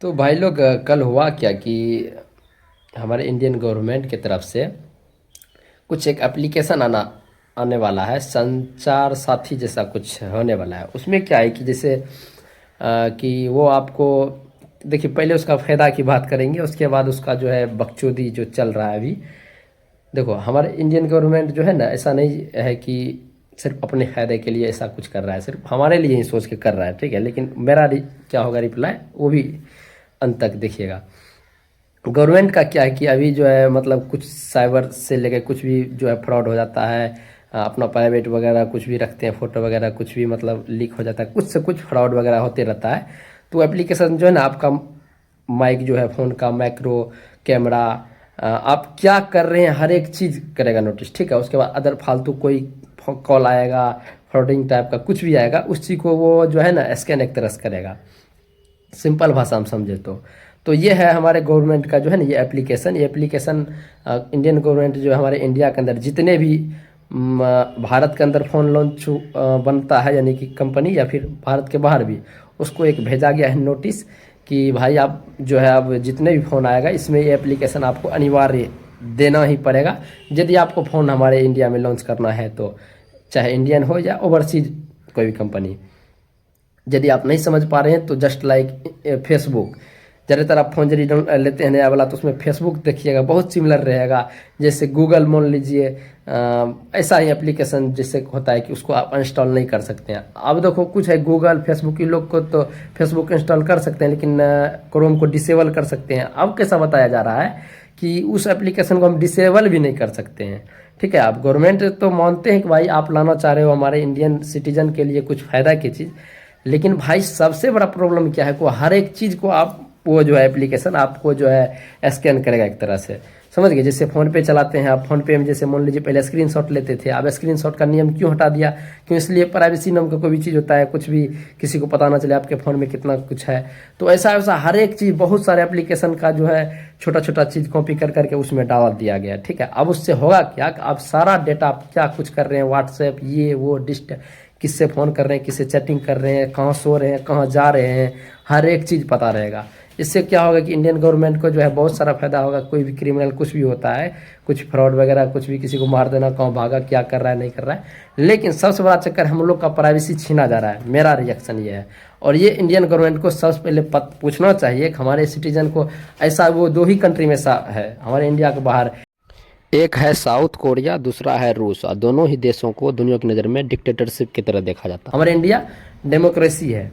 तो भाई लोग कल हुआ क्या कि हमारे इंडियन गवर्नमेंट की तरफ से कुछ एक एप्लीकेशन आने वाला है, संचार साथी जैसा कुछ होने वाला है। उसमें क्या है कि जैसे कि वो आपको देखिए, पहले उसका फ़ायदा की बात करेंगे, उसके बाद उसका जो है बकचोदी जो चल रहा है अभी। देखो, हमारे इंडियन गवर्नमेंट जो है ना, ऐसा नहीं है कि सिर्फ अपने फ़ायदे के लिए ऐसा कुछ कर रहा है, सिर्फ हमारे लिए ही सोच के कर रहा है, ठीक है। लेकिन मेरा क्या होगा रिप्लाई, वो भी अंत तक देखिएगा। गवर्नमेंट का क्या है कि अभी जो है मतलब कुछ साइबर से लेके कुछ भी जो है फ्रॉड हो जाता है। अपना प्राइवेट वगैरह कुछ भी रखते हैं, फ़ोटो वगैरह कुछ भी मतलब लीक हो जाता है, कुछ से कुछ फ्रॉड वगैरह होते रहता है। तो एप्लीकेशन जो है ना, आपका माइक जो है फ़ोन का, मैक्रो कैमरा, आप क्या कर रहे हैं हर एक चीज़ करेगा नोटिस, ठीक है। उसके बाद अदर फालतू कोई कॉल आएगा, फ्रॉडिंग टाइप का कुछ भी आएगा, उस चीज़ को वो जो है ना स्कैन एक तरह से करेगा, सिंपल भाषा में समझे तो ये है हमारे गवर्नमेंट का जो है ना ये एप्लीकेशन। इंडियन गवर्नमेंट जो है हमारे इंडिया के अंदर जितने भी भारत के अंदर फ़ोन लॉन्च बनता है, यानी कि कंपनी, या फिर भारत के बाहर भी, उसको एक भेजा गया है नोटिस कि भाई आप जो है, अब जितने भी फ़ोन आएगा इसमें ये एप्लीकेशन आपको अनिवार्य देना ही पड़ेगा, यदि आपको फ़ोन हमारे इंडिया में लॉन्च करना है तो, चाहे इंडियन हो या ओवरसीज कोई भी कंपनी। यदि आप नहीं समझ पा रहे हैं तो जस्ट लाइक फेसबुक, ज़्यादातर आप फोन यदि लेते हैं नया वाला तो उसमें फेसबुक देखिएगा, बहुत सिमिलर रहेगा। जैसे गूगल मान लीजिए, ऐसा ही एप्लीकेशन जैसे होता है कि उसको आप इंस्टॉल नहीं कर सकते हैं। अब देखो, कुछ है गूगल फेसबुक, की लोग को तो फेसबुक इंस्टॉल कर सकते हैं, लेकिन क्रोम को डिसेबल कर सकते हैं। अब कैसा बताया जा रहा है कि उस एप्लीकेशन को हम डिसेबल भी नहीं कर सकते हैं, ठीक है। आप गवर्नमेंट तो मानते हैं कि भाई आप लाना चाह रहे हो हमारे इंडियन सिटीजन के लिए कुछ फ़ायदा की चीज़, लेकिन भाई सबसे बड़ा प्रॉब्लम क्या है को हर एक चीज़ को आप, वो जो है एप्लीकेशन आपको जो है स्कैन करेगा एक तरह से, समझ गए। जैसे फ़ोन पे चलाते हैं आप, फ़ोन पे में जैसे मान लीजिए पहले स्क्रीनशॉट लेते थे, अब स्क्रीनशॉट का नियम क्यों हटा दिया? क्यों? इसलिए प्राइवेसी नाम का कोई भी चीज़ होता है, कुछ भी किसी को पता ना चले आपके फ़ोन में कितना कुछ है। तो ऐसा वैसा हर एक चीज़, बहुत सारे एप्लीकेशन का जो है छोटा छोटा चीज़ कॉपी कर करके उसमें डाल दिया गया, ठीक है। अब उससे होगा क्या कि आप सारा डेटा, आप क्या कुछ कर रहे हैं, व्हाट्सएप, ये वो किससे फ़ोन कर रहे हैं, किससे चैटिंग कर रहे हैं, कहाँ सो रहे हैं, कहाँ जा रहे हैं, हर एक चीज़ पता रहेगा। इससे क्या होगा कि इंडियन गवर्नमेंट को जो है बहुत सारा फ़ायदा होगा। कोई भी क्रिमिनल कुछ भी होता है, कुछ फ्रॉड वगैरह, कुछ भी किसी को मार देना, कहाँ भागा, क्या कर रहा है, नहीं कर रहा है। लेकिन सबसे बड़ा चक्कर, हम लोग का प्राइवेसी छीना जा रहा है, मेरा रिएक्शन ये है। और ये इंडियन गवर्नमेंट को सबसे पहले पूछना चाहिए कि हमारे सिटीजन को, ऐसा वो दो ही कंट्री में सा है हमारे इंडिया के बाहर, एक है साउथ कोरिया, दूसरा है रूस, और दोनों ही देशों को दुनिया की नज़र में डिक्टेटरशिप की तरह देखा जाता है। हमारे इंडिया डेमोक्रेसी है।